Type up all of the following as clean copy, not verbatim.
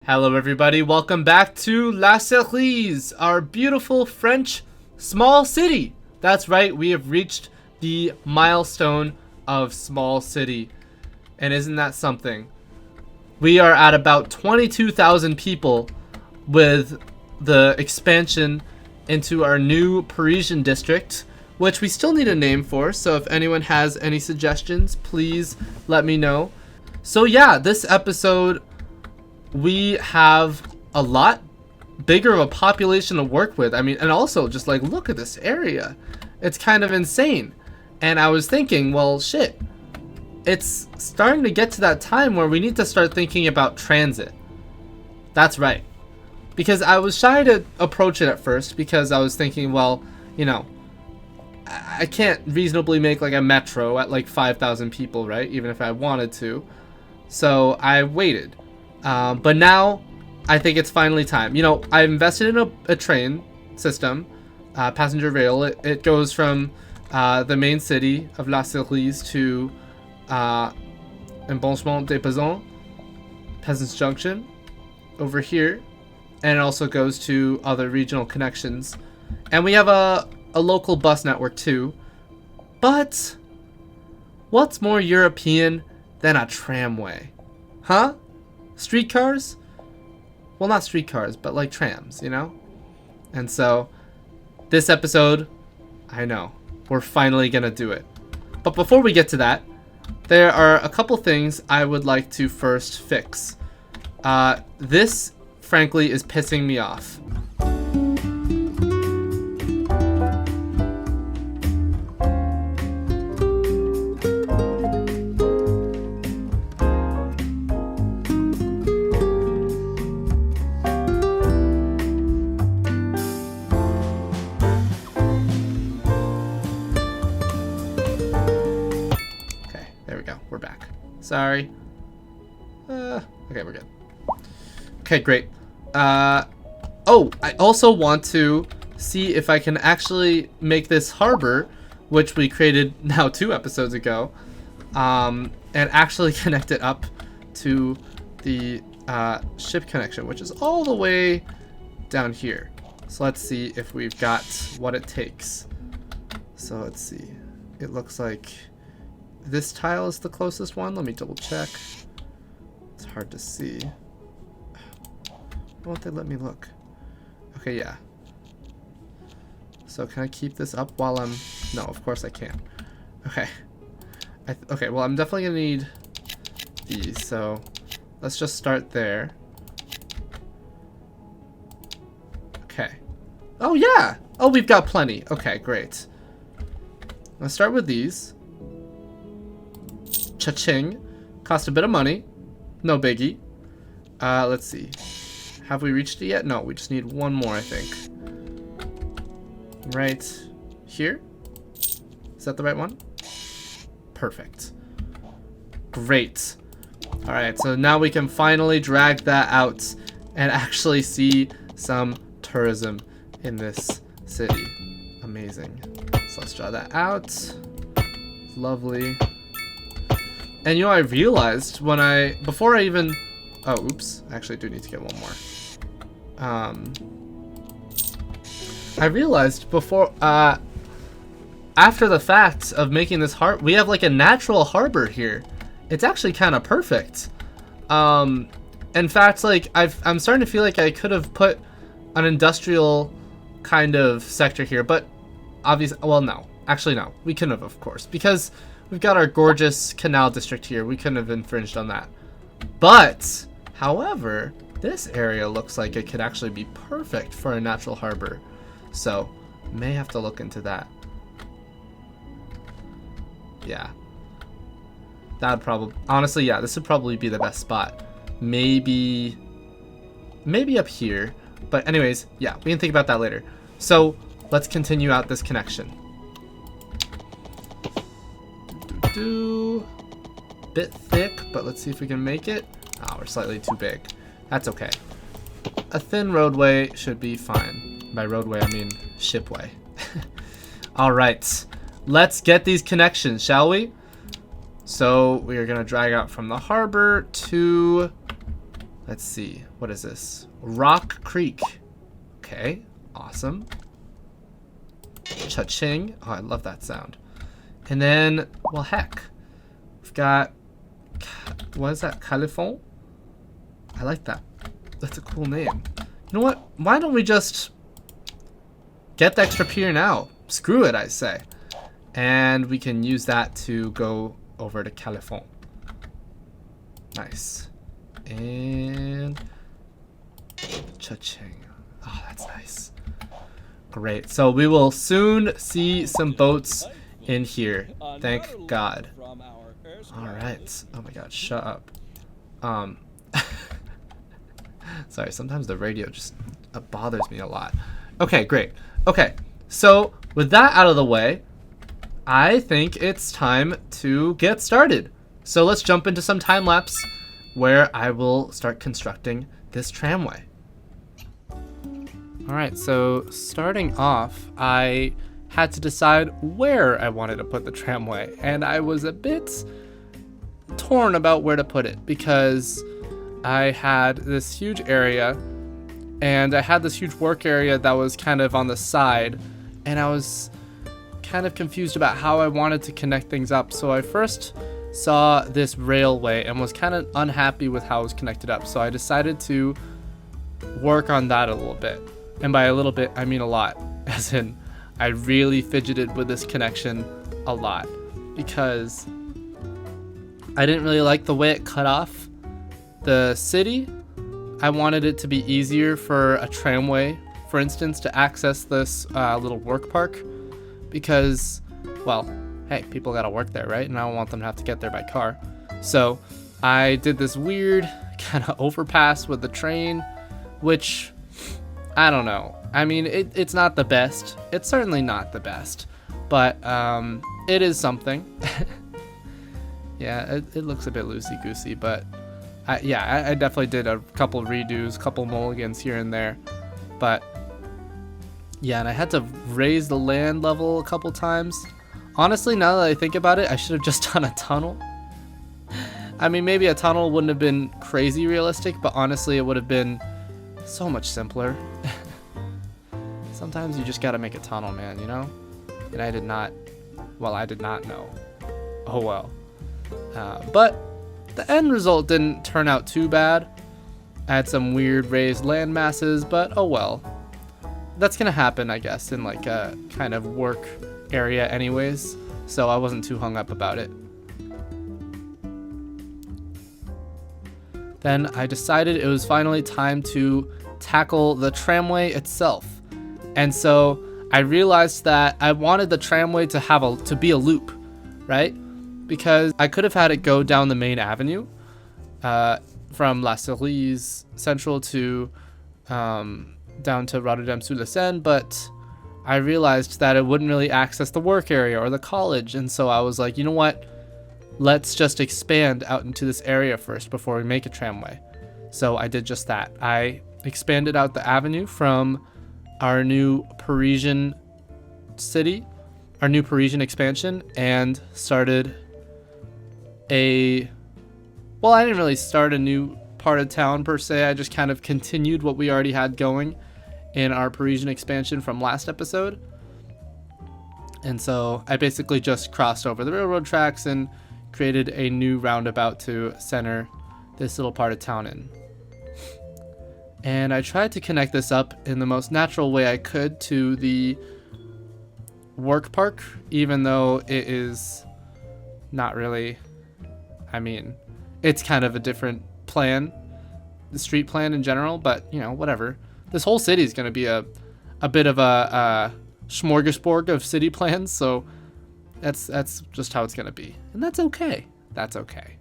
Hello everybody, welcome back to La Cerise, our beautiful French small city. That's right, we have reached the milestone of small city. And isn't that something? We are at about 22,000 people with the expansion into our new Parisian district, which we still need a name for, so if anyone has any suggestions, please let me know. So yeah, this episode we have a lot bigger of a population to work with. I mean, and also just like, look at this area. It's kind of insane. And I was thinking, well, shit, it's starting to get to that time where we need to start thinking about transit. That's right. Because I was shy to approach it at first because I was thinking, well, you know, I can't reasonably make like a metro at like 5,000 people, right? Even if I wanted to. So I waited. But now I think it's finally time. You know, I invested in a train system, passenger rail. It goes from the main city of La Cerise to Embranchement des Peasants, Peasants Junction, over here. And it also goes to other regional connections. And we have a local bus network too. But what's more European than a tramway? Huh? Streetcars? Well, not streetcars, but like trams, you know? And so, this episode, I know, we're finally gonna do it. But before we get to that, there are a couple things I would like to first fix. This, frankly, is pissing me off. We're back. Sorry. Okay, we're good. Okay, great. Oh, I also want to see if I can actually make this harbor, which we created now 2 episodes ago, and actually connect it up to the ship connection, which is all the way down here. So let's see if we've got what it takes. So let's see. It looks like this tile is the closest one. Let me double check. It's hard to see. Why won't they let me look? Okay, yeah. So can I keep this up while I'm... No, of course I can't. Okay. Okay, well, I'm definitely gonna need these, so let's just start there. Okay. Oh, yeah! Oh, we've got plenty. Okay, great. Let's start with these. Cha-ching. Cost a bit of money. No biggie. Let's see. Have we reached it yet? No, we just need one more, I think. Right here? Is that the right one? Perfect. Great. Alright, so now we can finally drag that out and actually see some tourism in this city. Amazing. So let's draw that out. Lovely. And you know, I realized when before I even... Oh, oops. I actually do need to get one more. I realized before, after the fact of making this harbor, we have like a natural harbor here. It's actually kind of perfect. In fact, like I'm starting to feel like I could have put an industrial kind of sector here, but obviously, well, no, actually no, we couldn't have, of course, because we've got our gorgeous canal district here. We couldn't have infringed on that. But, however, this area looks like it could actually be perfect for a natural harbor. So, may have to look into that. Yeah. That would probably, honestly, yeah, this would probably be the best spot. Maybe up here. But anyways, yeah, we can think about that later. So let's continue out this connection. Bit thick, but let's see if we can make it. Oh, we're slightly too big. That's okay. A thin roadway should be fine. By roadway, I mean shipway. All right, let's get these connections, shall we? So we are gonna drag out from the harbor to, let's see, what is this? Rock Creek. Okay, awesome. Cha-ching. Oh, I love that sound. And then, well, heck, we've got, what is that? Califon? I like that. That's a cool name. You know what? Why don't we just get the extra pier now? Screw it, I say. And we can use that to go over to Califon. Nice. And cha-ching. Oh, that's nice. Great. So we will soon see some boats in here. Thank God. All right. Oh my God. Shut up. Sorry. Sometimes the radio just bothers me a lot. Okay. Great. Okay. So with that out of the way, I think it's time to get started. So let's jump into some time lapse where I will start constructing this tramway. All right, so starting off, I had to decide where I wanted to put the tramway, and I was a bit torn about where to put it because I had this huge area and I had this huge work area that was kind of on the side, and I was kind of confused about how I wanted to connect things up. So I first saw this railway and was kind of unhappy with how it was connected up. So I decided to work on that a little bit. And by a little bit, I mean a lot. As in, I really fidgeted with this connection a lot because I didn't really like the way it cut off the city. I wanted it to be easier for a tramway, for instance, to access this little work park because, well, hey, people gotta work there, right? And I don't want them to have to get there by car. So I did this weird kind of overpass with the train, which, I don't know. I mean, it's not the best. It's certainly not the best, but it is something. Yeah, it looks a bit loosey-goosey, but I definitely did a couple redos, couple mulligans here and there, but yeah, and I had to raise the land level a couple times. Honestly, now that I think about it, I should have just done a tunnel. I mean, maybe a tunnel wouldn't have been crazy realistic, but honestly, it would have been so much simpler. Sometimes you just gotta make a tunnel, man, you know? And I did not know. Oh well. But the end result didn't turn out too bad. I had some weird raised land masses, but oh well. That's gonna happen, I guess, in like a kind of work area anyways, so I wasn't too hung up about it. Then I decided it was finally time to tackle the tramway itself. And so I realized that I wanted the tramway to be a loop, right? Because I could have had it go down the main avenue from La Cerise Central to down to Rotterdam-sur-le-Seine, but I realized that it wouldn't really access the work area or the college, and so I was like, you know what? Let's just expand out into this area first before we make a tramway. So I did just that. I expanded out the avenue from our new Parisian city, our new Parisian expansion, and started well, I didn't really start a new part of town per se. I just kind of continued what we already had going in our Parisian expansion from last episode. And so I basically just crossed over the railroad tracks and created a new roundabout to center this little part of town in. And I tried to connect this up in the most natural way I could to the work park, even though it is not really, I mean, it's kind of a different plan, the street plan in general, but you know, whatever. This whole city is going to be a bit of a smorgasbord of city plans, so That's just how it's gonna be, and that's okay. That's okay.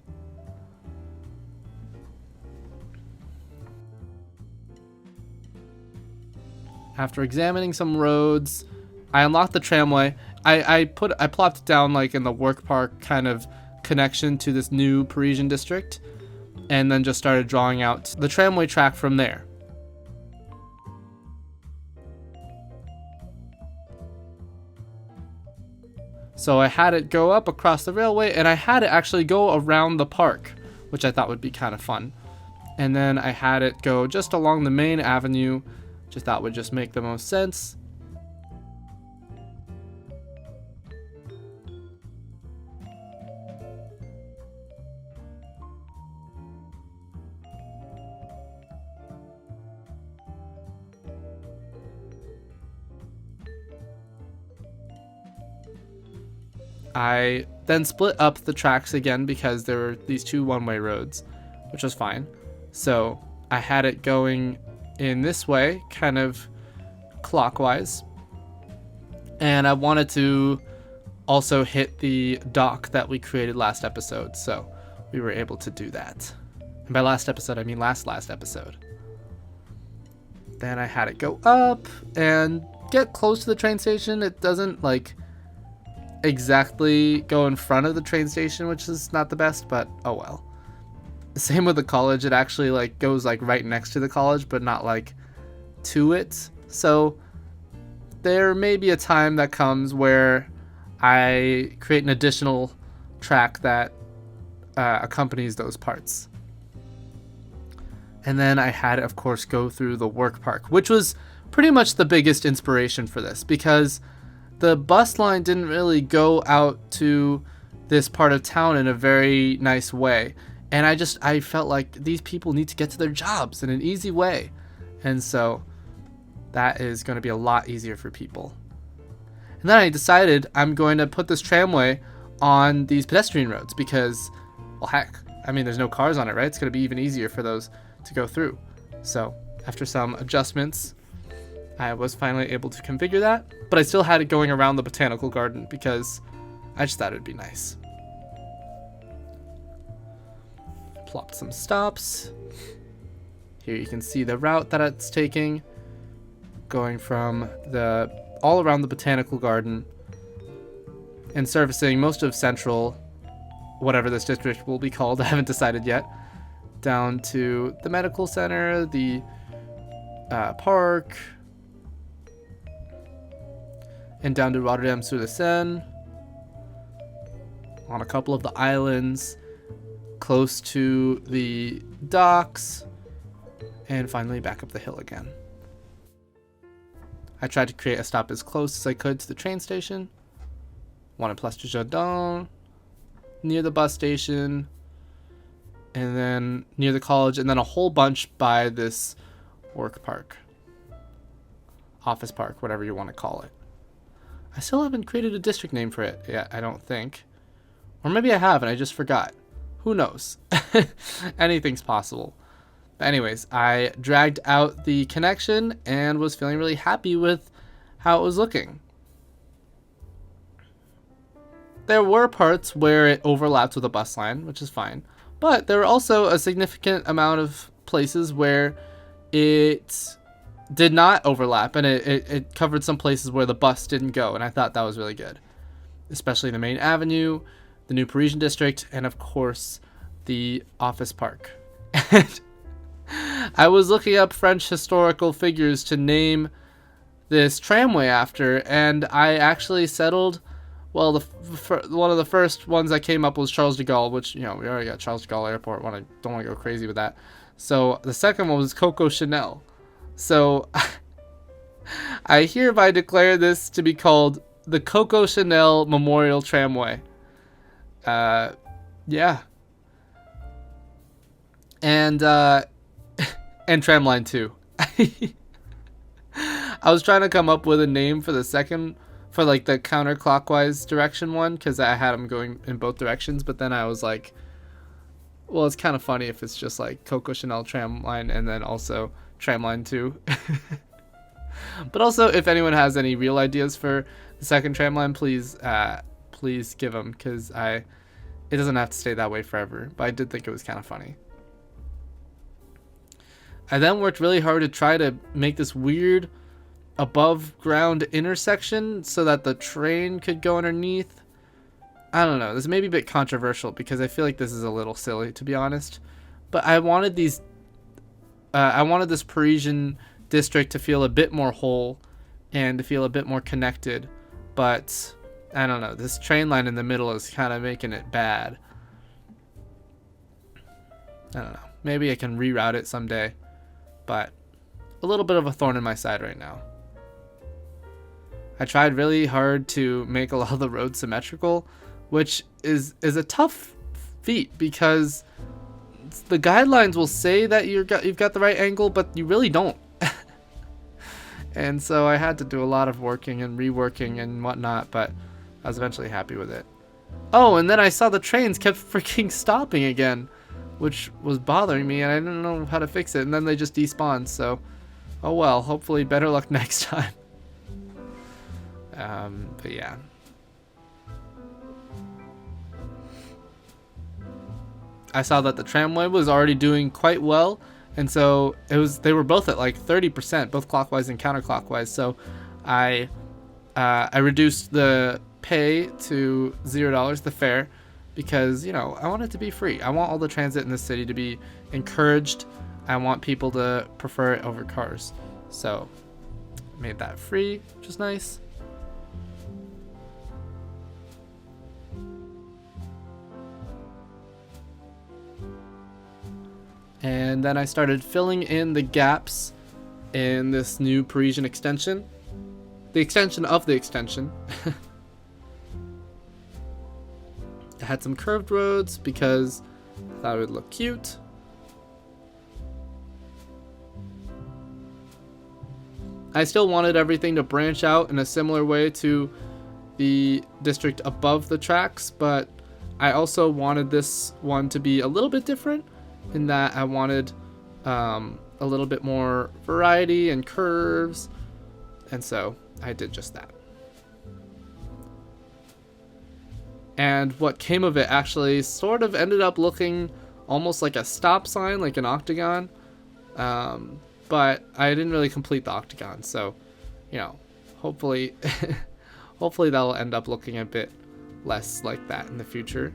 After examining some roads, I unlocked the tramway. I plopped it down like in the work park kind of connection to this new Parisian district, and then just started drawing out the tramway track from there. So I had it go up across the railway, and I had it actually go around the park, which I thought would be kind of fun. And then I had it go just along the main avenue, which I thought would just make the most sense. I then split up the tracks again because there were these two one-way roads, which was fine. So I had it going in this way, kind of clockwise. And I wanted to also hit the dock that we created last episode, so we were able to do that. And by last episode, I mean last episode. Then I had it go up and get close to the train station. It doesn't like exactly go in front of the train station, which is not the best, but oh well. Same with the college. It actually like goes like right next to the college, but not like to it. So there may be a time that comes where I create an additional track that accompanies those parts. And then I had it, of course, go through the work park, which was pretty much the biggest inspiration for this, because the bus line didn't really go out to this part of town in a very nice way. And I felt like these people need to get to their jobs in an easy way. And so that is going to be a lot easier for people. And then I decided I'm going to put this tramway on these pedestrian roads because, well, heck, I mean, there's no cars on it, right? It's going to be even easier for those to go through. So after some adjustments, I was finally able to configure that, but I still had it going around the botanical garden because I just thought it would be nice. Plopped some stops. Here you can see the route that it's taking, going from all around the botanical garden and servicing most of central, whatever this district will be called, I haven't decided yet, down to the medical center, the park, and down to Rotterdam sur the Seine, on a couple of the islands, close to the docks, and finally back up the hill again. I tried to create a stop as close as I could to the train station, one at Place du Jardin, near the bus station, and then near the college, and then a whole bunch by this work park, office park, whatever you want to call it. I still haven't created a district name for it yet, I don't think. Or maybe I have and I just forgot. Who knows? Anything's possible. But anyways, I dragged out the connection and was feeling really happy with how it was looking. There were parts where it overlapped with a bus line, which is fine. But there were also a significant amount of places where it did not overlap, and it covered some places where the bus didn't go, and I thought that was really good. Especially the main avenue, the new Parisian district, and of course, the office park. And I was looking up French historical figures to name this tramway after, and I actually settled, well, one of the first ones I came up was Charles de Gaulle, which, you know, we already got Charles de Gaulle Airport. Don't want to go crazy with that. So the second one was Coco Chanel. So I hereby declare this to be called the Coco Chanel Memorial Tramway. Yeah. And Tramline too. I was trying to come up with a name for the second, for like the counterclockwise direction one, because I had them going in both directions, but then I was like, well, it's kind of funny if it's just like Coco Chanel Tramline and then also Tramline 2. But also, if anyone has any real ideas for the second tramline, please please give them, because it doesn't have to stay that way forever. But I did think it was kind of funny. I then worked really hard to try to make this weird above ground intersection so that the train could go underneath. I don't know. This may be a bit controversial because I feel like this is a little silly, to be honest. But I wanted this Parisian district to feel a bit more whole and to feel a bit more connected. But I don't know. This train line in the middle is kind of making it bad. I don't know. Maybe I can reroute it someday. But a little bit of a thorn in my side right now. I tried really hard to make a lot of the roads symmetrical, which is a tough feat because the guidelines will say that you've got the right angle, but you really don't. And so I had to do a lot of working and reworking and whatnot, but I was eventually happy with it. Oh, and then I saw the trains kept freaking stopping again, which was bothering me, and I didn't know how to fix it, and then they just despawned, so oh well, hopefully better luck next time. But yeah. I saw that the tramway was already doing quite well, and so they were both at like 30%, both clockwise and counterclockwise, so I reduced the pay to $0, the fare, because, you know, I want it to be free. I want all the transit in the city to be encouraged. I want people to prefer it over cars. So, made that free, which is nice. And then I started filling in the gaps in this new Parisian extension. The extension of the extension. I had some curved roads because I thought it would look cute. I still wanted everything to branch out in a similar way to the district above the tracks, but I also wanted this one to be a little bit different in that I wanted a little bit more variety and curves, and so I did just that. And what came of it actually sort of ended up looking almost like a stop sign, like an octagon. But I didn't really complete the octagon, so, you know, hopefully that'll end up looking a bit less like that in the future.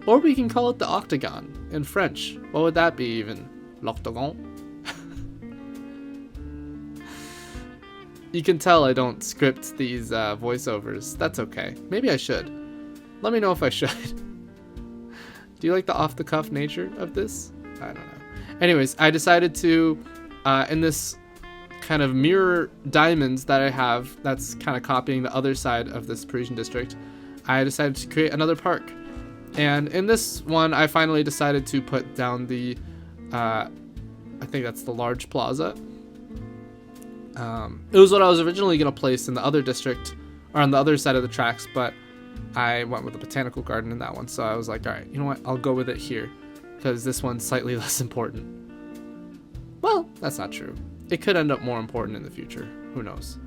Or we can call it the octagon in French. What would that be even? L'octagon? You can tell I don't script these voiceovers. That's okay. Maybe I should. Let me know if I should. Do you like the off-the-cuff nature of this? I don't know. Anyways, I decided to, in this kind of mirror diamonds that I have, that's kind of copying the other side of this Parisian district, I decided to create another park. And in this one, I finally decided to put down the, I think that's the large plaza. It was what I was originally going to place in the other district, or on the other side of the tracks, but I went with the botanical garden in that one, so I was like, alright, you know what, I'll go with it here, because this one's slightly less important. Well, that's not true. It could end up more important in the future. Who knows?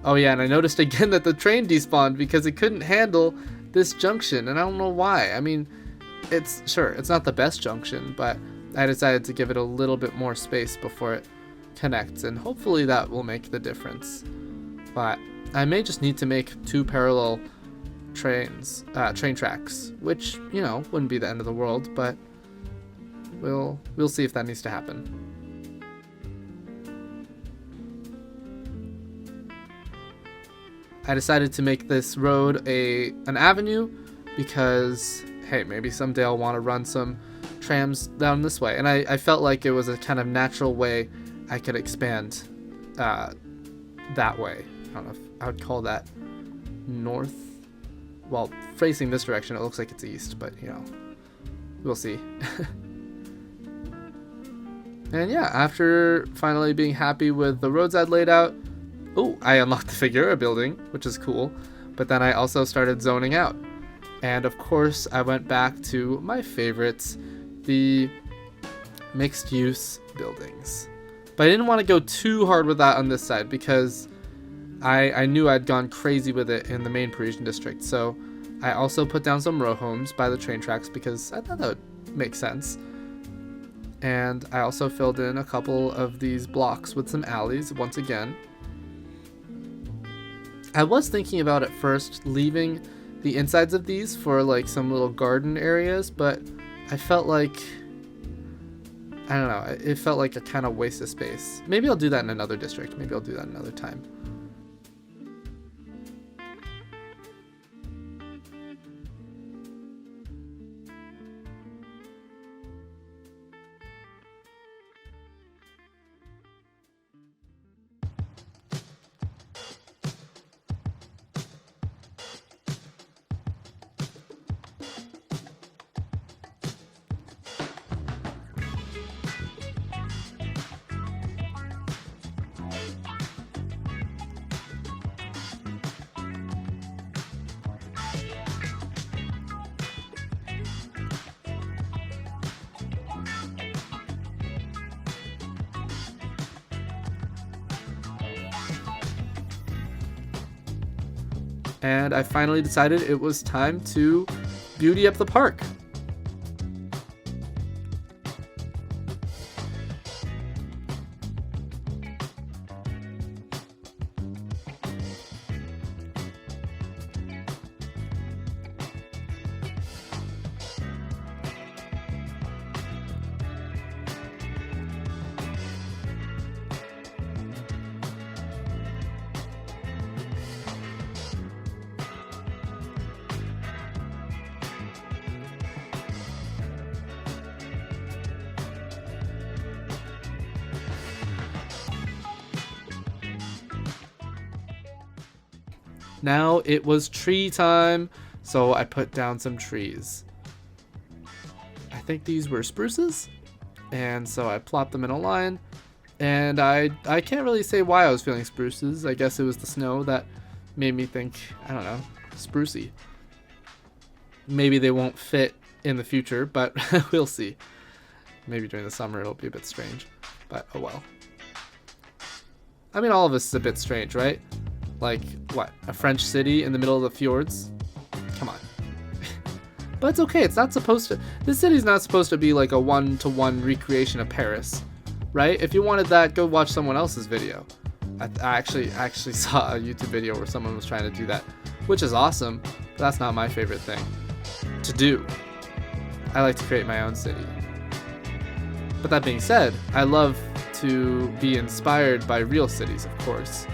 Oh yeah, and I noticed again that the train despawned because it couldn't handle this junction, and I don't know why. I mean, it's not the best junction, but I decided to give it a little bit more space before it connects, and hopefully that will make the difference. But I may just need to make 2 parallel train tracks, which, you know, wouldn't be the end of the world, but we'll see if that needs to happen. I decided to make this road an avenue because, hey, maybe someday I'll want to run some trams down this way. And I felt like it was a kind of natural way I could expand that way. I don't know if I would call that north. Well, facing this direction, it looks like it's east, but, you know, we'll see. And yeah, after finally being happy with the roads I'd laid out, I unlocked the Figueroa building, which is cool. But then I also started zoning out. And of course, I went back to my favorites, the mixed-use buildings. But I didn't want to go too hard with that on this side because I knew I'd gone crazy with it in the main Parisian district. So I also put down some row homes by the train tracks because I thought that would make sense. And I also filled in a couple of these blocks with some alleys once again. I was thinking about at first leaving the insides of these for like some little garden areas, but I felt like, I don't know, it felt like a kind of waste of space. Maybe I'll do that in another district. Maybe I'll do that another time. And I finally decided it was time to beauty up the park. Now it was tree time, so I put down some trees. I think these were spruces, and so I plopped them in a line. And I can't really say why I was feeling spruces. I guess it was the snow that made me think, I don't know, sprucey. Maybe they won't fit in the future, but we'll see. Maybe during the summer it'll be a bit strange, but oh well. I mean, all of this is a bit strange, right? Like, what, a French city in the middle of the fjords? Come on. But it's okay, it's not supposed to... This city's not supposed to be like a one-to-one recreation of Paris, right? If you wanted that, go watch someone else's video. I actually saw a YouTube video where someone was trying to do that, which is awesome, but that's not my favorite thing to do. I like to create my own city. But that being said, I love to be inspired by real cities, of course.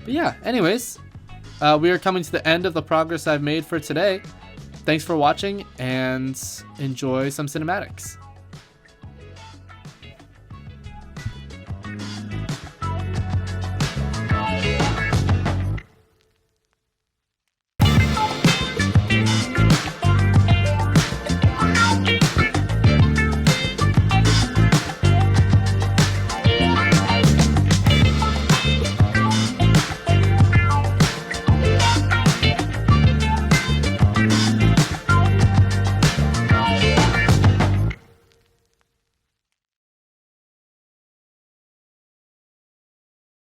But yeah, anyways, we are coming to the end of the progress I've made for today. Thanks for watching and enjoy some cinematics.